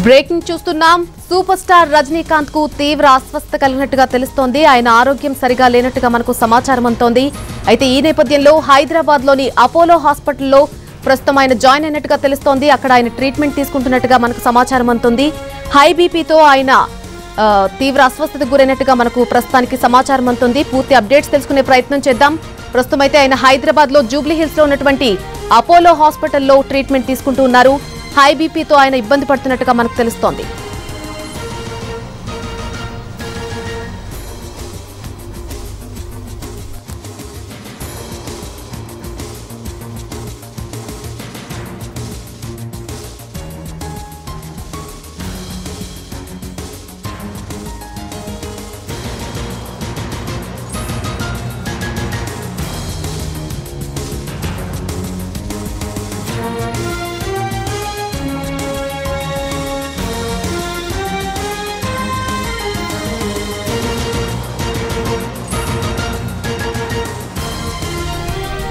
Breaking చూస్తున్నాం. Super star Rajinikanth కు తీవ్ర అస్వస్థత కలిగినట్టుగా తెలుస్తోంది. ఆయన ఆరోగ్యం సరిగా లేనట్టుగా మనకు సమాచారం అందుతోంది. అయితే ఈ నేపథ్యంలో హైదరాబాద్ లోని అపోలో హాస్పిటల్లో ప్రస్తుతం ఆయన జాయిన్ అయినట్టుగా తెలుస్తోంది. అక్కడ ఆయన ట్రీట్మెంట్ తీసుకుంటున్నట్టుగా మనకు సమాచారం అందుతోంది. హై బీపీతో ఆయన తీవ్ర అస్వస్థతకు గురైనట్టుగా మనకు ప్రస్తుతానికి సమాచారం అందుతోంది. పూర్తి అప్డేట్స్ తెలుసుకునే ప్రయత్నం చేద్దాం. ప్రస్తుతం అయితే ఆయన హైదరాబాద్ లో జూబ్లీ హిల్స్ లో ఉన్నటువంటి అపోలో హాస్పిటల్లో ట్రీట్మెంట్ తీసుకుంటూ ఉన్నారు. హై బీపీతో ఆయన ఇబ్బంది పడుతున్నట్టుగా మనకు తెలుస్తోంది.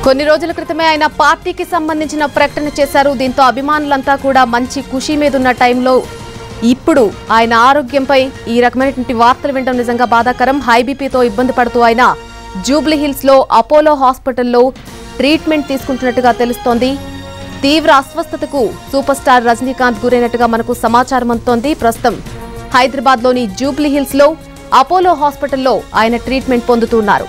కొన్ని రోజుల క్రితమే ఆయన పార్టీకి సంబంధించిన ప్రకటన చేశారు. దీంతో అభిమానులంతా కూడా మంచి ఖుషీ మీద ఉన్న టైంలో ఇప్పుడు ఆయన ఆరోగ్యంపై ఈ రకమైనటువంటి వార్తలు వినడం నిజంగా బాధాకరం. హై బీపీతో ఇబ్బంది పడుతూ ఆయన జూబ్లీ హిల్స్ లో అపోలో హాస్పిటల్లో ట్రీట్మెంట్ తీసుకుంటున్నట్టుగా తెలుస్తోంది. తీవ్ర అస్వస్థతకు సూపర్ స్టార్ రజనీకాంత్ గురైనట్టుగా మనకు సమాచారం అందుతోంది. ప్రస్తుతం హైదరాబాద్ లోని జూబ్లీ హిల్స్ లో అపోలో హాస్పిటల్లో ఆయన ట్రీట్మెంట్ పొందుతున్నారు.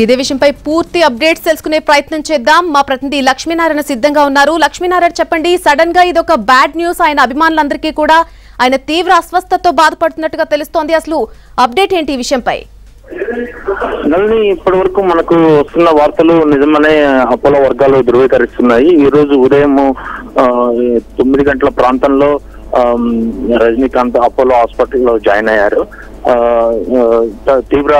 ఇదే విషయంపై పూర్తి అప్డేట్స్ తెలుసుకునే ప్రయత్నం చేద్దాం. మా ప్రతినిధి లక్ష్మీనారాయణ సిద్ధంగా ఉన్నారు. లక్ష్మీనారాయణ, చెప్పండి, సడన్ గా ఇది ఒక బ్యాడ్ న్యూస్. ఆయన అభిమానులందరికీ కూడా ఆయన తీవ్ర అస్వస్థతతో బాధపడుతున్నట్టుగా తెలుస్తోంది. అసలు అప్డేట్ ఏంటి ఈ విషయంపై? ఇప్పటి వరకు మనకు వస్తున్న వార్తలు నిజమనే అపోలో వర్గాలు ధృవీకరిస్తున్నాయి. ఈ రోజు ఉదయం 9 గంటల ప్రాంతంలో రజనీకాంత్ అపోలో హాస్పిటల్లో జాయిన్ అయ్యారు. తీవ్ర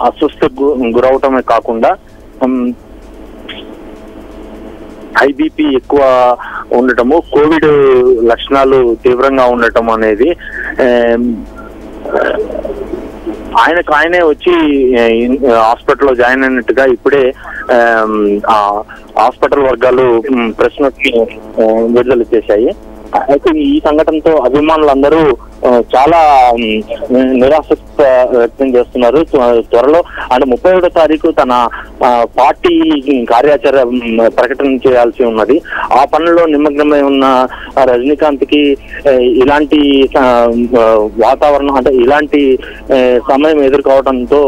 అస్వస్థకు గురవటమే కాకుండా హై బీపీ ఎక్కువ ఉండటము, కోవిడ్ లక్షణాలు తీవ్రంగా ఉండటం అనేది ఆయనే వచ్చి హాస్పిటల్లో జాయిన్ అయినట్టుగా ఇప్పుడే హాస్పిటల్ వర్గాలు ప్రెస్ నోట్ విడుదల చేశాయి. అయితే ఈ సంఘటనతో అభిమానులందరూ చాలా నిరాశ వ్యక్తం చేస్తున్నారు. త్వరలో అంటే 31వ తారీఖు తన పార్టీ కార్యాచరణ ప్రకటన చేయాల్సి ఉన్నది. ఆ పనుల్లో నిమగ్నమై ఉన్న రజనీకాంత్ కి ఇలాంటి వాతావరణం అంటే ఇలాంటి సమయం ఎదుర్కోవడంతో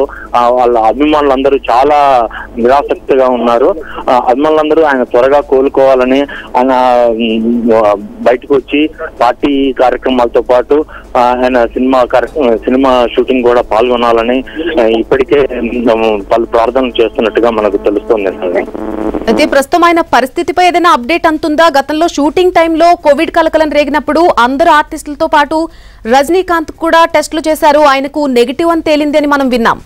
వాళ్ళ అభిమానులందరూ చాలా నిరాసక్తిగా ఉన్నారు. అభిమానులందరూ ఆయన త్వరగా కోలుకోవాలని, ఆయన బయటకు వచ్చి పార్టీ కార్యక్రమాలతో పాటు ఆయన సినిమా షూటింగ్ కూడా పాల్గొనాలని ఇప్పటికే పలు ప్రార్థనలు చేస్తున్నట్టుగా మనకు తెలుస్తోంది. అయితే ప్రస్తుతం ఆయన పరిస్థితిపై ఏదైనా అప్డేట్ అంతుందా? గతంలో షూటింగ్ టైంలో కోవిడ్ కలకలం రేగినప్పుడు అందరు ఆర్టిస్టులతో పాటు రజనీకాంత్ కూడా టెస్టులు చేశారు. ఆయనకు నెగిటివ్ అని తేలింది అని మనం విన్నాం.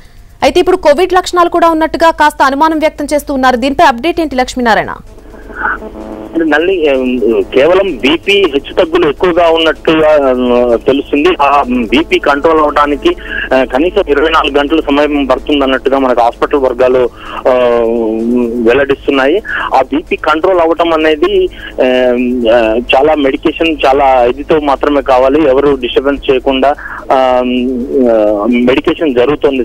అయితే ఇప్పుడు కోవిడ్ లక్షణాలు కూడా ఉన్నట్టుగా కాస్త అనుమానం వ్యక్తం చేస్తూ ఉన్నారు. దీనిపై అప్డేట్ ఏంటి లక్ష్మీనారాయణ? నల్లి కేవలం బీపీ హెచ్చు తగ్గులు ఎక్కువగా ఉన్నట్టుగా తెలుస్తుంది. ఆ బీపీ కంట్రోల్ అవడానికి కనీసం 24 గంటల సమయం పడుతుంది అన్నట్టుగా మనకు హాస్పిటల్ వర్గాలు వెల్లడిస్తున్నాయి. ఆ బీపీ కంట్రోల్ అవ్వటం అనేది చాలా మెడికేషన్ చాలా ఇదితో మాత్రమే కావాలి. ఎవరు డిస్టర్బెన్స్ చేయకుండా మెడికేషన్ జరుగుతుంది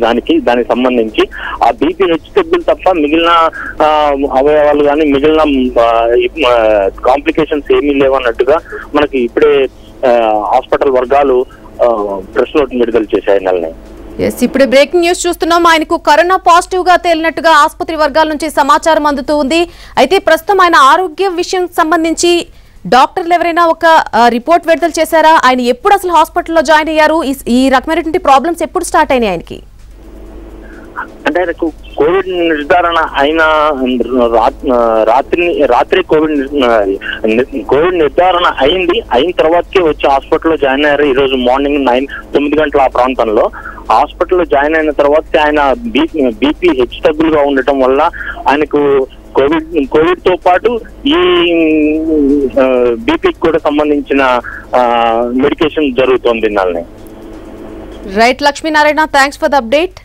దానికి సంబంధించి. ఆ బీపీ హెచ్చు తగ్గులు తప్ప మిగిలిన అవయవాలు కానీ మిగిలిన కాంప్లికేషన్స్ ఏమీ లేవన్నట్టుగా మనకి ఇప్పుడే హాస్పిటల్ వర్గాలు ప్రెస్ నోట్ విడుదల చేశాయి. నెలని ఇప్పుడే బ్రేకింగ్ న్యూస్ చూస్తున్నాం. ఆయనకు కరోనా పాజిటివ్ గా తేలినట్టుగా ఆసుపత్రి వర్గాల నుంచి సమాచారం అందుతూ ఉంది. అయితే ప్రస్తుతం ఆయన ఆరోగ్య విషయం సంబంధించి డాక్టర్లు ఎవరైనా ఒక రిపోర్ట్ విడుదల చేశారా? ఆయన ఎప్పుడు అసలు హాస్పిటల్లో జాయిన్ అయ్యారు? ఈ రకమైనటువంటి ప్రాబ్లమ్స్ ఎప్పుడు స్టార్ట్ అయినాయి ఆయనకి? అంటే ఆయనకు కోవిడ్ నిర్ధారణ అయిన రాత్రి కోవిడ్ నిర్ధారణ అయిన తర్వాతకే వచ్చి హాస్పిటల్లో జాయిన్ అయ్యారు. ఈ రోజు మార్నింగ్ 9 గంటల ఆ ప్రాంతంలో హాస్పిటల్లో జాయిన్ అయిన తర్వాత ఆయన బీపీ హెచ్చు తగ్గులుగా ఉండటం వల్ల ఆయనకు కోవిడ్ తో పాటు ఈ బీపీకి కూడా సంబంధించిన మెడికేషన్ జరుగుతోంది. Right Lakshminarayana, thanks for the update.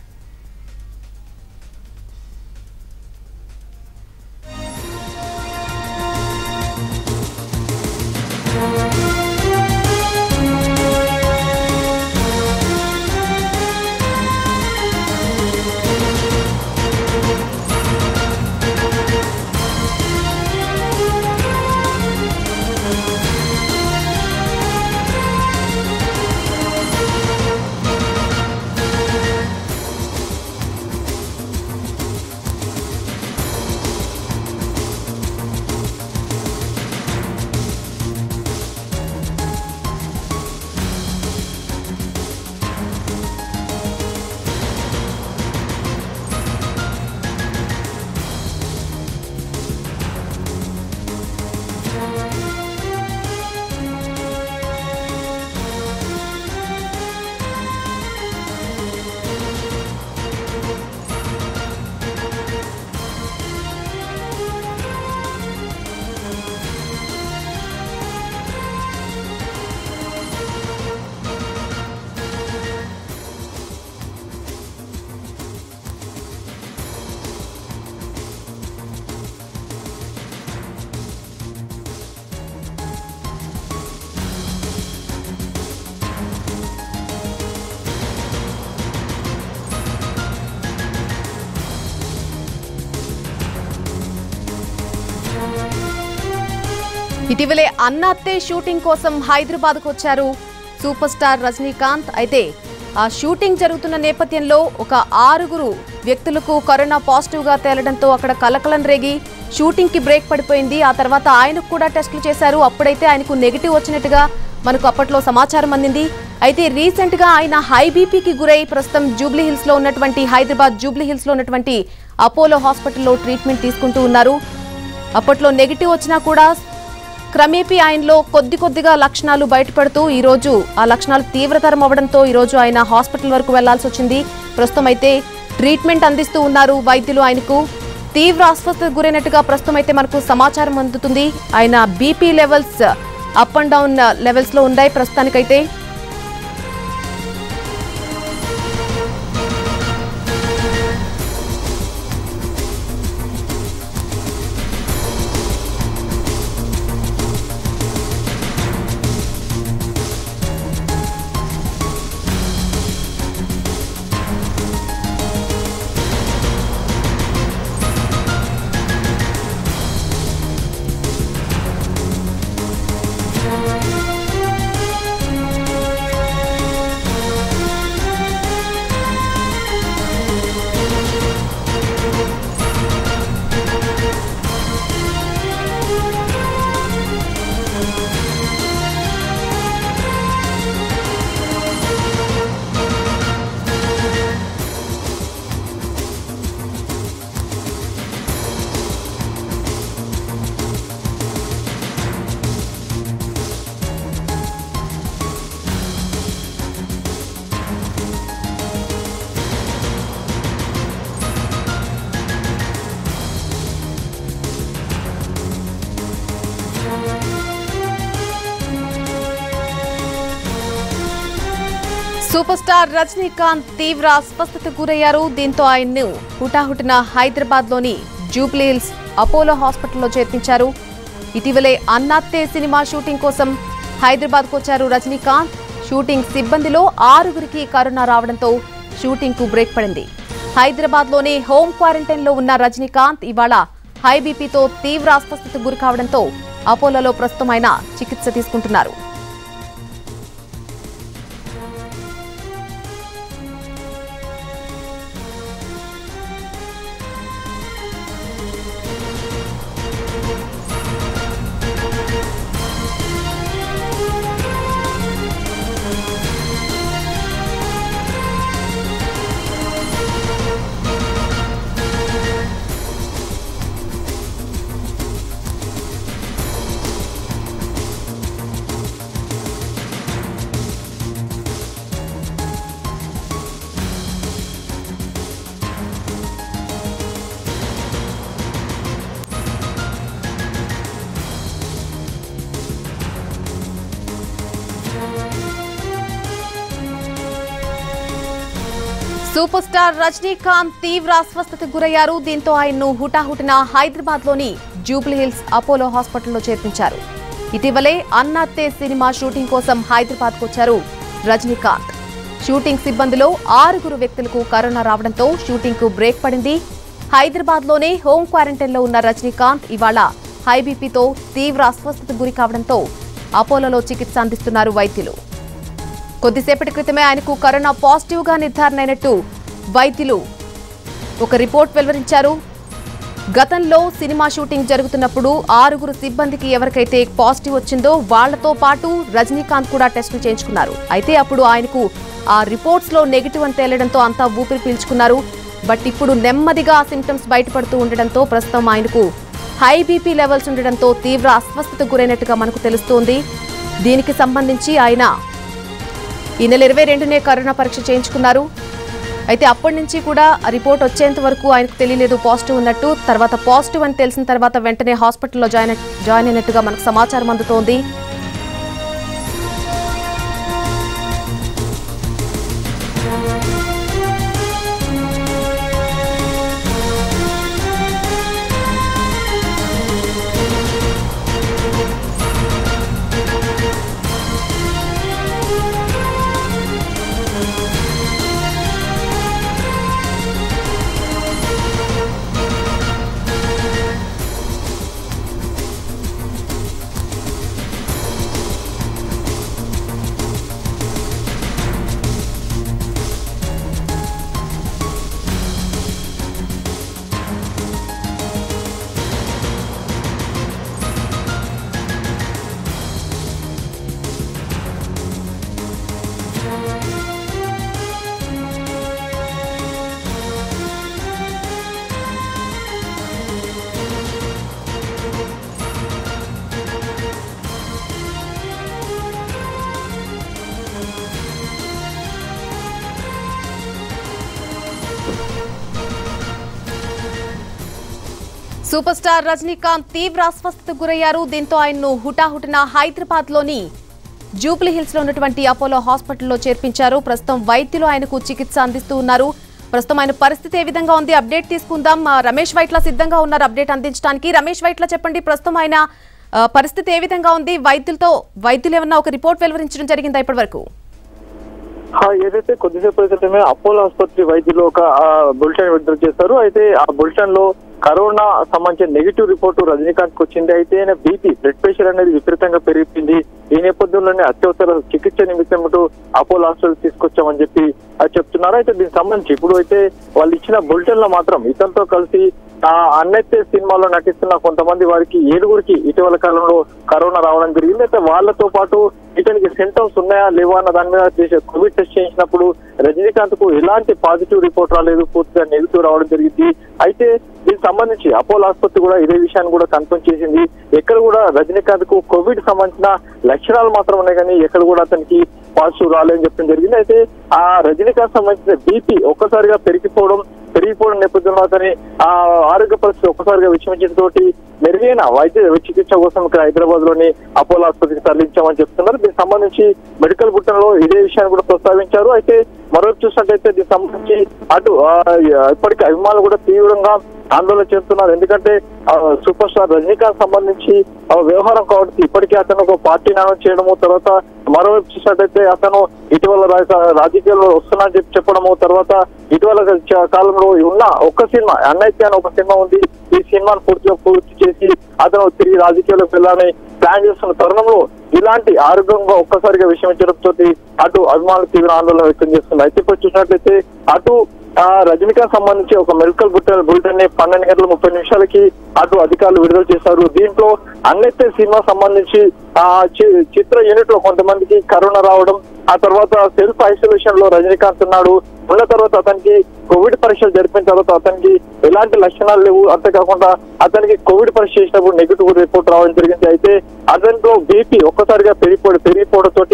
ఇటీవలే అన్నాత్తే షూటింగ్ కోసం హైదరాబాద్ కు వచ్చారు సూపర్ స్టార్ రజనీకాంత్. అయితే ఆ షూటింగ్ జరుగుతున్న నేపథ్యంలో ఒక 6 వ్యక్తులకు కరోనా పాజిటివ్ గా తేలడంతో అక్కడ కలకలం రేగి షూటింగ్ కి బ్రేక్ పడిపోయింది. ఆ తర్వాత ఆయనకు కూడా టెస్టులు చేశారు. అప్పుడైతే ఆయనకు నెగిటివ్ వచ్చినట్టుగా మనకు అప్పట్లో సమాచారం అందింది. అయితే రీసెంట్ గా ఆయన హై బీపీకి గురై ప్రస్తుతం జూబ్లీ హిల్స్ లో ఉన్నటువంటి హైదరాబాద్ జూబ్లీ హిల్స్ లో ఉన్నటువంటి అపోలో హాస్పిటల్లో ట్రీట్మెంట్ తీసుకుంటూ ఉన్నారు. అప్పట్లో నెగిటివ్ వచ్చినా కూడా క్రమేపీ ఆయనలో కొద్దిగా లక్షణాలు బయటపడుతూ ఈ రోజు ఆ లక్షణాలు తీవ్రతరం అవడంతో ఈ రోజు ఆయన హాస్పిటల్ వరకు వెళ్లాల్సి వచ్చింది. ప్రస్తుతం అయితే ట్రీట్మెంట్ అందిస్తూ ఉన్నారు వైద్యులు. ఆయనకు తీవ్ర అస్వస్థతకు గురైనట్టుగా ప్రస్తుతం అయితే మనకు సమాచారం అందుతుంది. ఆయన BP levels up and down levels లో ఉన్నాయి ప్రస్తుతానికైతే. సూపర్ స్టార్ రజనీకాంత్ తీవ్ర అస్వస్థతకు గురయ్యారు. దీంతో ఆయన్ను హుటాహుటిన హైదరాబాద్ లోని జూబ్లీ హిల్స్ అపోలో హాస్పిటల్లో చేర్పించారు. ఇటీవలే అన్నాత్తే సినిమా షూటింగ్ కోసం హైదరాబాద్ కు వచ్చారు రజనీకాంత్. షూటింగ్ సిబ్బందిలో 6 కరోనా రావడంతో షూటింగ్ కు బ్రేక్ పడింది. హైదరాబాద్ లోని హోమ్ క్వారంటైన్ లో ఉన్న రజనీకాంత్ ఇవాళ హై బీపీతో తీవ్ర అస్వస్థతకు గురి కావడంతో అపోలోలో ప్రస్తుతం ఆయన చికిత్స తీసుకుంటున్నారు. సూపర్ స్టార్ రజనీకాంత్ తీవ్ర అస్వస్థతకు గురయ్యారు. దీంతో ఆయన్ను హుటాహుటిన హైదరాబాద్ లోని జూబ్లీ హిల్స్ అపోలో హాస్పిటల్లో చేర్పించారు. ఇటీవలే అన్నాతే సినిమా షూటింగ్ కోసం హైదరాబాద్ కు వచ్చారు రజనీకాంత్. షూటింగ్ సిబ్బందిలో 6 వ్యక్తులకు కరోనా రావడంతో షూటింగ్ కు బ్రేక్ పడింది. హైదరాబాద్ లోనే హోం క్వారంటైన్ లో ఉన్న రజనీకాంత్ ఇవాళ హై బీపీతో తీవ్ర అస్వస్థతకు గురి కావడంతో అపోలోలో చికిత్స అందిస్తున్నారు వైద్యులు. కొద్దిసేపటి క్రితమే ఆయనకు కరోనా పాజిటివ్ గా నిర్ధారణ అయినట్టు వైద్యులు ఒక రిపోర్ట్ వెలువరించారు. గతంలో సినిమా షూటింగ్ జరుగుతున్నప్పుడు 6 సిబ్బందికి ఎవరికైతే పాజిటివ్ వచ్చిందో వాళ్లతో పాటు రజనీకాంత్ కూడా టెస్టులు చేయించుకున్నారు. అయితే అప్పుడు ఆయనకు ఆ రిపోర్ట్స్ లో నెగిటివ్ అని తేలడంతో అంతా ఊపిరి పీల్చుకున్నారు. బట్ ఇప్పుడు నెమ్మదిగా ఆ సింప్టమ్స్ బయటపడుతూ ఉండడంతో ప్రస్తుతం ఆయనకు హై బీపీ లెవెల్స్ ఉండడంతో తీవ్ర అస్వస్థతకు గురైనట్టుగా మనకు తెలుస్తోంది. దీనికి సంబంధించి ఆయన ఈ నెల 22నే కరోనా పరీక్ష చేయించుకున్నారు. అయితే అప్పటి నుంచి కూడా రిపోర్ట్ వచ్చేంత వరకు ఆయనకు తెలియలేదు పాజిటివ్ ఉన్నట్టు. తర్వాత పాజిటివ్ అని తెలిసిన తర్వాత వెంటనే హాస్పిటల్లో జాయిన్ అయినట్టుగా మనకు సమాచారం అందుతోంది. సూపర్ స్టార్ రజనీకాంత్ తీవ్ర అస్వస్థతకు గురయ్యారు. దీంతో ఆయన్ను హుటాహుటిన హైదరాబాద్ లోని జూబ్లీ హిల్స్ లో ఉన్నటువంటి అపోలో హాస్పిటల్లో చేర్పించారు. ప్రస్తుతం వైద్యులు ఆయనకు చికిత్స అందిస్తూ ఉన్నారు. ప్రస్తుతం ఆయన పరిస్థితి ఏ విధంగా ఉంది అప్డేట్ తీసుకుందాం. రమేష్ వైట్ల సిద్ధంగా ఉన్నారు అప్డేట్ అందించడానికి. రమేష్ వైట్ల చెప్పండి, ప్రస్తుతం ఆయన పరిస్థితి ఏ విధంగా ఉంది? వైద్యులు ఏమన్నా ఒక రిపోర్ట్ వెలువరించడం జరిగిందా ఇప్పటి వరకు? ఏదైతే కొద్దిసేపు క్రితమే అపోలో ఆసుపత్రి వైద్యులు ఒక బులెటిన్ విడుదల చేశారు. అయితే ఆ బులెటిన్ లో కరోనా సంబంధించిన నెగిటివ్ రిపోర్టు రజనీకాంత్ కు వచ్చింది. అయితే ఆయన బీపీ బ్లడ్ ప్రెషర్ అనేది విపరీతంగా పెరిగిపోయింది. ఈ నేపథ్యంలోనే అత్యవసర చికిత్స నిమిత్తం అపోలో హాస్పిటల్ తీసుకొచ్చామని చెప్పి చెప్తున్నారు. అయితే దీనికి సంబంధించి ఇప్పుడు అయితే వాళ్ళు ఇచ్చిన బులెటిన్ లో మాత్రం ఇతనితో కలిసి అన్నైతే సినిమాలో నటిస్తున్న కొంతమంది వారికి 7 ఇటీవల కాలంలో కరోనా రావడం జరిగింది. అయితే వాళ్ళతో పాటు ఇతనికి సింటమ్స్ ఉన్నాయా లేవా అన్న దాని మీద కోవిడ్ టెస్ట్ చేయించినప్పుడు రజనీకాంత్ కు ఎలాంటి పాజిటివ్ రిపోర్ట్ రాలేదు, పూర్తిగా నెగిటివ్ రావడం జరిగింది. అయితే దీనికి సంబంధించి అపోలో ఆసుపత్రి కూడా ఇదే విషయాన్ని కూడా కన్ఫర్మ్ చేసింది. ఎక్కడ కూడా రజనీకాంత్ కు కోవిడ్ సంబంధించిన లక్షణాలు మాత్రం ఉన్నాయి కానీ ఎక్కడ కూడా అతనికి పాజిటివ్ రాలేదని చెప్పడం జరిగింది. అయితే ఆ రజనీకాంత్ సంబంధించిన బీపీ ఒక్కసారిగా పెరిగిపోవడం నేపథ్యంలో అతని ఆరోగ్య పరిస్థితి ఒక్కసారిగా విషమించడంతో మెరుగైన వైద్య చికిత్స కోసం ఇక్కడ హైదరాబాద్ లోని అపోలో ఆసుపత్రికి తరలించామని చెప్తున్నారు. దీనికి సంబంధించి మెడికల్ బులెటిన్ లో ఇదే విషయాన్ని కూడా ప్రస్తావించారు. అయితే మరొక చూసినట్టయితే దీనికి సంబంధించి అటు ఇప్పటికీ అభిమానులు కూడా తీవ్రంగా ఆందోళన చేస్తున్నారు. ఎందుకంటే సూపర్ స్టార్ రజనీకాంత్ సంబంధించి వ్యవహారం కాబట్టి ఇప్పటికే అతను ఒక పార్టీని అనౌన్స్ చేయడము, తర్వాత మరోవైపు చూసినట్టయితే అతను ఇటీవల రాజకీయాల్లో వస్తున్నా చెప్పడము, తర్వాత ఇటీవల కాలంలో ఉన్న ఒక్క సినిమా అన్నైతే అని ఒక సినిమా ఉంది. ఈ సినిమాను పూర్తి చేసి అతను తిరిగి రాజకీయాల్లోకి వెళ్ళాలని ప్లాన్ చేస్తున్న తరుణంలో ఇలాంటి ఆరోగ్యంగా ఒక్కసారిగా విషమించడంతో అటు అభిమానులు తీవ్ర ఆందోళన వ్యక్తం చేస్తున్నారు. అయితే ఇప్పుడు చూసినట్లయితే అటు రజనీకాంత్ సంబంధించి ఒక మెడికల్ బులెటిన్ 12:30 అటు అధికారులు విడుదల చేశారు. దీంట్లో అన్నైతే సినిమా సంబంధించి చిత్ర యూనిట్ లో కొంతమందికి కరోనా రావడం, ఆ తర్వాత సెల్ఫ్ ఐసోలేషన్ లో రజనీకాంత్ ఉన్న తర్వాత అతనికి కోవిడ్ పరీక్షలు జరిపిన తర్వాత అతనికి ఎలాంటి లక్షణాలు లేవు. అంతేకాకుండా అతనికి కోవిడ్ పరీక్ష చేసినప్పుడు నెగిటివ్ రిపోర్ట్ రావడం జరిగింది. అయితే అతనిలో బీపీ ఒక్కసారిగా పెరిగిపోవడంతో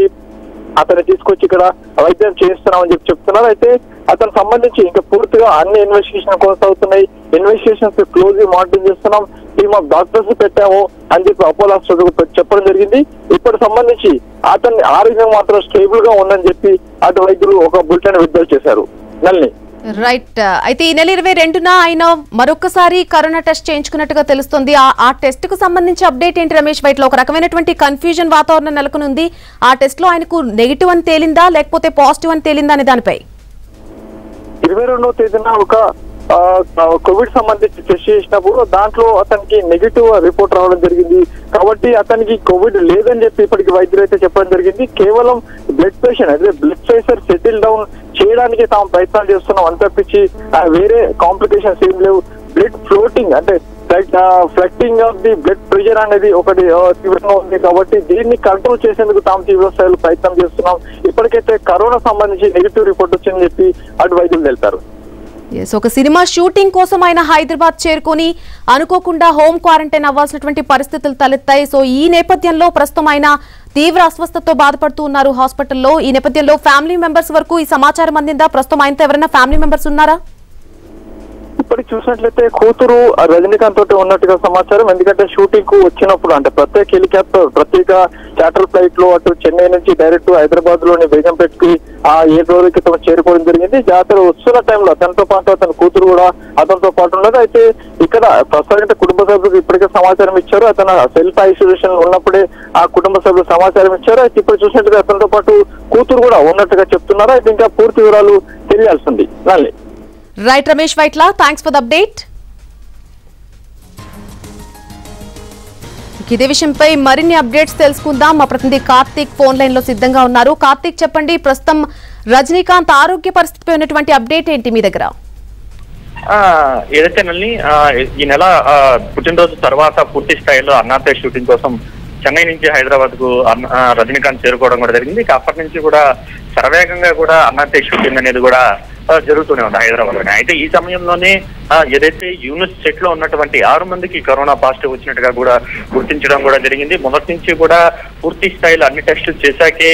అతన్ని తీసుకొచ్చి ఇక్కడ వైద్యం చేస్తున్నామని చెప్తున్నారు. అయితే అతనికి సంబంధించి ఇంకా పూర్తిగా అన్ని ఇన్వెస్టిగేషన్ కొనసాగుతున్నాయి. ఇన్వెస్టిగేషన్స్ క్లోజ్ మానిటరింగ్ చేస్తున్నాం, టీమ్ ఆఫ్ డాక్టర్స్ పెట్టాము అని చెప్పి అపోలో హాస్పిటల్ చెప్పడం జరిగింది. ఇప్పటి సంబంధించి అతని ఆరోగ్యం మాత్రం స్టేబుల్ గా ఉందని చెప్పి అటు వైద్యులు ఒక బులెటిన్ విడుదల చేశారు. నల్ని రైట్. అయితే ఈ నెల 22న ఆయన మరొకసారి కరోనా టెస్ట్ చేయించుకున్నట్టుగా తెలుస్తుంది. ఆ టెస్ట్ కు సంబంధించి అప్డేట్ ఏంటి రమేష్? వైట్ లో ఒక రకమైనటువంటి కన్ఫ్యూజన్ వాతావరణం నెలకొనుంది. ఆ టెస్ట్ లో ఆయనకు నెగిటివ్ అని తేలిందా లేకపోతే పాజిటివ్ అని తేలిందా అనే దానిపై 22వ తేదీన ఒక కోవిడ్ సంబంధించి టెస్ట్ చేసినప్పుడు దాంట్లో అతనికి నెగిటివ్ రిపోర్ట్ రావడం జరిగింది. కాబట్టి అతనికి కోవిడ్ లేదని చెప్పి ఇప్పటికి వైద్యులు అయితే చెప్పడం జరిగింది. కేవలం బ్లడ్ ప్రెషర్ అదే బ్లడ్ ప్రెషర్ సెటిల్ డౌన్ చేయడానికి తాము ప్రయత్నాలు చేస్తున్నాం అని తప్పించి వేరే కాంప్లికేషన్స్ ఏం లేవు. బ్లడ్ ఫ్లోటింగ్ అంటే ఫ్లక్టింగ్ ఆఫ్ ది బ్లడ్ ప్రెషర్ అనేది ఒకటి తీవ్రంగా ఉంది. కాబట్టి దీన్ని కంట్రోల్ చేసేందుకు తాము తీవ్ర స్థాయిలో ప్రయత్నం చేస్తున్నాం. ఇప్పటికైతే కరోనా సంబంధించి నెగిటివ్ రిపోర్ట్ వచ్చిందని చెప్పి అటు వైద్యులు తెలిపారు. ఒక సినిమా షూటింగ్ కోసం ఆయన హైదరాబాద్ చేరుకొని అనుకోకుండా హోమ్ క్వారంటైన్ అవ్వాల్సినటువంటి పరిస్థితులు తలెత్తాయి. సో ఈ నేపథ్యంలో ప్రస్తుతం ఆయన తీవ్ర అస్వస్థతతో బాధపడుతూ ఉన్నారు హాస్పిటల్లో. ఈ నేపథ్యంలో ఫ్యామిలీ మెంబర్స్ వరకు ఈ సమాచారం అందిందా? ప్రస్తుతం ఆయనతో ఎవరైనా ఫ్యామిలీ మెంబర్స్ ఉన్నారా? ఇప్పటికి చూసినట్లయితే కూతురు రజనీకాంత్ తోటి ఉన్నట్టుగా సమాచారం. ఎందుకంటే షూటింగ్ కు వచ్చినప్పుడు అంటే ప్రత్యేక హెలికాప్టర్ ప్రత్యేక చార్టర్ ఫ్లైట్ లో అటు చెన్నై నుంచి డైరెక్ట్ హైదరాబాద్ లోని బేగంపేటకి ఆ 7 రోజుల క్రితం చేరుకోవడం జరిగింది. జాతర వస్తున్న టైంలో అతనితో పాటు అతని కూతురు కూడా అతనితో పాటు ఉన్నది. అయితే ఇక్కడ ప్రస్తుతానికి కుటుంబ సభ్యులకు ఇప్పటికే సమాచారం ఇచ్చారు. అతను సెల్ఫ్ ఐసోలేషన్ ఉన్నప్పుడే ఆ కుటుంబ సభ్యులు సమాచారం ఇచ్చారు. అయితే ఇప్పుడు చూసినట్టుగా అతనితో పాటు కూతురు కూడా ఉన్నట్టుగా చెప్తున్నారు. అయితే ఇంకా పూర్తి వివరాలు తెలియాల్సింది. Right Ramesh Vaitla, thanks for the update. ఇదే విషయంపై మరిన్ని అప్డేట్స్ తెలుసుకుందాం. మా ప్రతినిధి కార్తీక్ ఫోన్ లైన్ లో సిద్ధంగా ఉన్నారు. కార్తీక్ చెప్పండి, ప్రస్తుతం రజనీకాంత్ ఆరోగ్య పరిస్థితిపై ఉన్నటువంటి అప్డేట్ ఏంటి మీ దగ్గర? ఏదైతే ఈ నెల పుట్టినరోజు తర్వాత పూర్తి స్థాయిలో అన్నాతే షూటింగ్ కోసం చెన్నై నుంచి హైదరాబాద్ కు రజనీకాంత్ చేరుకోవడం కూడా జరిగింది. అప్పటి నుంచి కూడా శరవేగంగా కూడా అన్నాతే షూటింగ్ అనేది కూడా జరుగుతూనే ఉంది హైదరాబాద్ లోనే. అయితే ఈ సమయంలోనే ఏదైతే యూనిస్ సెట్ లో ఉన్నటువంటి 6 మందికి కరోనా పాజిటివ్ వచ్చినట్టుగా కూడా గుర్తించడం కూడా జరిగింది. మొదటి నుంచి కూడా పూర్తి స్థాయిలో అన్ని టెస్టులు చేశాకే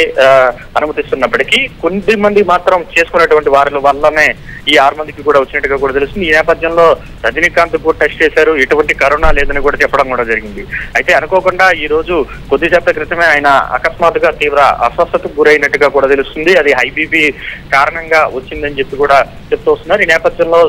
అనుమతిస్తున్నప్పటికీ కొద్ది మంది మాత్రం చేసుకున్నటువంటి వారి వల్లనే ఈ 6 మందికి కూడా వచ్చినట్టుగా కూడా తెలుస్తుంది. ఈ నేపథ్యంలో రజనీకాంత్ కూడా టెస్ట్ చేశారు, ఎటువంటి కరోనా లేదని కూడా చెప్పడం కూడా జరిగింది. అయితే అనుకోకుండా ఈ రోజు కొద్దిసేపటి క్రితమే ఆయన అకస్మాత్తుగా తీవ్ర అస్వస్థతకు గురైనట్టుగా కూడా తెలుస్తుంది. అది హై బీపీ కారణంగా వచ్చిందని చెప్పి కూడా చెప్తూ వస్తున్నారు. ఈ నేపథ్యంలో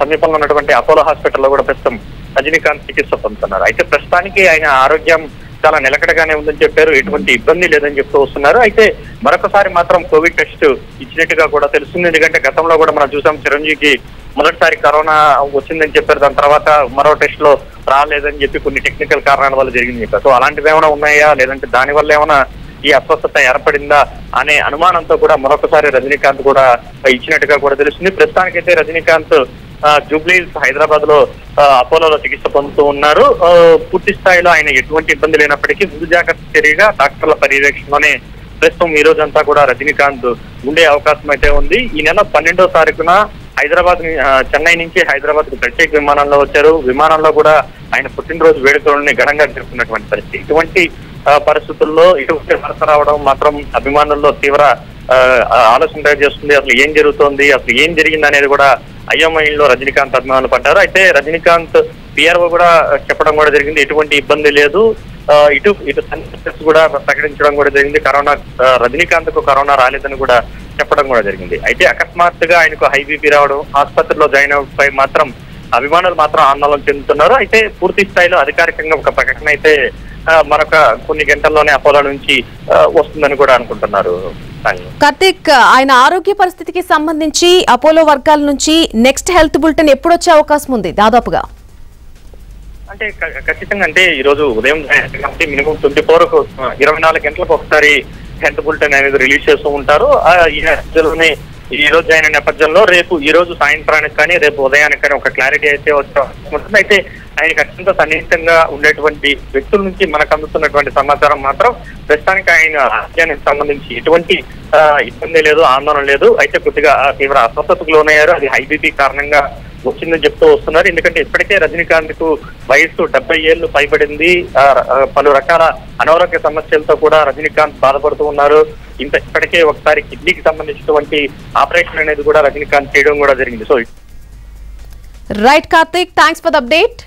సమీపంలో ఉన్నటువంటి అపోలో హాస్పిటల్లో కూడా ప్రస్తుతం రజనీకాంత్ చికిత్స పొందుతున్నారు. అయితే ప్రస్తుతానికి ఆయన ఆరోగ్యం చాలా నిలకడగానే ఉందని చెప్పారు, ఎటువంటి ఇబ్బంది లేదని చెప్తూ వస్తున్నారు. అయితే మరొకసారి మాత్రం కోవిడ్ టెస్ట్ ఇచ్చినట్టుగా కూడా తెలుస్తుంది. ఎందుకంటే గతంలో కూడా మనం చూసాం, చిరంజీవికి మొదటిసారి కరోనా వచ్చిందని చెప్పారు, దాని తర్వాత మరో టెస్ట్ లో రాలేదని చెప్పి కొన్ని టెక్నికల్ కారణాల వల్ల జరిగింది చెప్పారు. సో అలాంటివి ఏమైనా ఉన్నాయా, లేదంటే దాని వల్ల ఏమైనా ఈ అస్వస్థత ఏర్పడిందా అనే అనుమానంతో కూడా మరొకసారి రజనీకాంత్ కూడా ఇచ్చినట్టుగా కూడా తెలుస్తుంది. ప్రస్తుతానికైతే రజనీకాంత్ జూబ్లీ హైదరాబాద్ లో అపోలోలో చికిత్స పొందుతూ ఉన్నారు. పూర్తి స్థాయిలో ఆయన ఎటువంటి ఇబ్బంది లేనప్పటికీ ముందు జాగ్రత్త చర్యగా డాక్టర్ల పర్యవేక్షణలోనే ప్రస్తుతం ఈ రోజంతా కూడా రజనీకాంత్ ఉండే అవకాశం అయితే ఉంది. ఈ నెల 12వ తారీఖున చెన్నై నుంచి హైదరాబాద్ కు ప్రత్యేక విమానంలో వచ్చారు. విమానంలో కూడా ఆయన పుట్టినరోజు వేడుకలను ఘనంగా జరుపుకున్నటువంటి పరిస్థితి. ఇటువంటి పరిస్థితుల్లో ఇటువంటి వార్త రావడం మాత్రం అభిమానుల్లో తీవ్ర ఆలోచన చేస్తుంది. అసలు ఏం జరుగుతోంది, అసలు ఏం జరిగింది అనేది కూడా అయోమయంలో రజనీకాంత్ అభిమానులు పడ్డారు. అయితే రజనీకాంత్ పిఆర్ఓ కూడా చెప్పడం కూడా జరిగింది, ఎటువంటి ఇబ్బంది లేదు, ఇటు కూడా ప్రకటించడం కూడా జరిగింది. రజనీకాంత్ కు కరోనా రాలేదని కూడా చెప్పడం కూడా జరిగింది. అయితే అకస్మాత్తుగా ఆయనకు హై బీపీ రావడం, ఆసుపత్రిలో జాయిన్ అవడంపై మాత్రం అభిమానులు మాత్రం ఆందోళన చెందుతున్నారు. అయితే పూర్తి స్థాయిలో అధికారికంగా ఒక ప్రకటన అయితే మరొక కొన్ని గంటల్లోనే అపోలో నుంచి వస్తుందని కూడా అనుకుంటున్నారు. కార్తీక్, ఆయన ఆరోగ్య పరిస్థితికి సంబంధించి అపోలో వర్గాల నుంచి నెక్స్ట్ హెల్త్ బులెటిన్ ఎప్పుడు వచ్చే అవకాశం ఉంది దాదాపుగా? అంటే ఖచ్చితంగా అంటే ఈ రోజు ఉదయం కాబట్టి మినిమం 24 గంటలకు ఒకసారి హెల్త్ బులెటిన్ అనేది రిలీజ్ చేస్తూ ఉంటారు. ఈ రోజు అయిన నేపథ్యంలో రేపు ఈ రోజు సాయంత్రానికి కానీ రేపు ఉదయానికి కానీ ఒక క్లారిటీ అయితే వచ్చే. అయితే ఆయనకు అత్యంత సన్నిహితంగా ఉండేటువంటి వ్యక్తుల నుంచి మనకు అందుతున్నటువంటి సమాచారం మాత్రం ప్రస్తుతానికి ఆయన ఆరోగ్యానికి సంబంధించి ఎటువంటి ఇబ్బంది లేదు, ఆందోళన లేదు. అయితే కొద్దిగా తీవ్ర అస్వస్థతకు లోనయ్యారు, అది హై బీపీ కారణంగా వచ్చిందని చెప్తూ వస్తున్నారు. ఎందుకంటే ఇప్పటికే రజనీకాంత్ కు వయస్సు 70 ఏళ్లు పైబడింది. పలు రకాల అనారోగ్య సమస్యలతో కూడా రజనీకాంత్ బాధపడుతూ ఉన్నారు. ఇప్పటికే ఒకసారి కిడ్నీకి సంబంధించినటువంటి ఆపరేషన్ అనేది కూడా రజనీకాంత్ చేయడం కూడా జరిగింది. So right Karthik, thanks for the update.